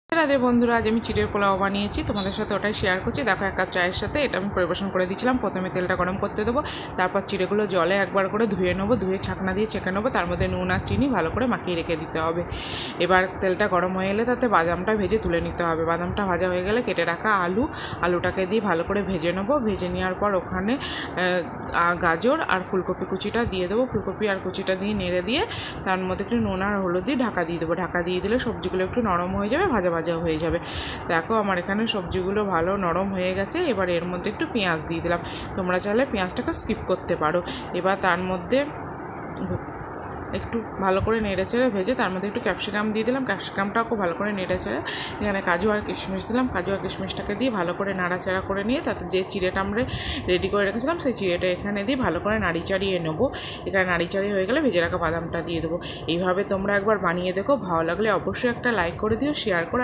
রাধে বন্ধুরা, আজ আমি চিড়ের পোলাও বানিয়েছি, তোমাদের সাথে ওটাই শেয়ার করছি। দেখো, 1 কাপ চায়ের সাথে এটা আমি পরিবেশন করে দিয়েছিলাম। প্রথমে তেলটা গরম করতে দেবো, তারপর চিড়েগুলো জলে একবার করে ধুয়ে নেবো, ধুয়ে ছাকনা দিয়ে ছেঁকে নেবো, তার মধ্যে নুন আর চিনি ভালো করে মাখিয়ে রেখে দিতে হবে। এবার তেলটা গরম হয়ে এলে তাতে বাদামটা ভেজে তুলে নিতে হবে। বাদামটা ভাজা হয়ে গেলে কেটে রাখা আলুটাকে দিয়ে ভালো করে ভেজে নেবো। ভেজে নেওয়ার পর ওখানে গাজর আর ফুলকপি কুচিটা দিয়ে দেবো। ফুলকপি আর কুচিটা দিয়ে নেড়ে দিয়ে তার মধ্যে একটু নুন আর হলুদ দিয়ে ঢাকা দিয়ে দেবো। ঢাকা দিয়ে দিলে সবজিগুলো একটু নরম হয়ে যাবে, ভাজা ভাজা হয়ে যাবে। দেখো, আমার এখানে সবজিগুলো ভালো নরম হয়ে গেছে। এবার এর মধ্যে একটু পেঁয়াজ দিয়ে দিলাম। তোমরা চাইলে পেঁয়াজটাকে স্কিপ করতে পারো। এবার তার মধ্যে একটু ভালো করে নেড়ে চেড়ে ভেজে তার মধ্যে একটু ক্যাপসিকাম দিয়ে দিলাম। ক্যাপসিকামটাও খুব ভালো করে নেড়ে চেড়ে এখানে কাজু আর কিশমিশ দিলাম। কাজু আর কিশমিশটাকে দিয়ে ভালো করে নাড়াচাড়া করে নিয়ে তাতে যে চিড়েটা আমরা রেডি করে রেখেছিলাম সেই চিড়েটা এখানে দিয়ে ভালো করে নাড়ি চাড়িয়ে নেবো। এখানে নাড়ি চাড়িয়ে হয়ে গেলে ভেজে রাখা বাদামটা দিয়ে দেবো। এইভাবে তোমরা একবার বানিয়ে দেখো, ভালো লাগলে অবশ্যই একটা লাইক করে দিও, শেয়ার করে।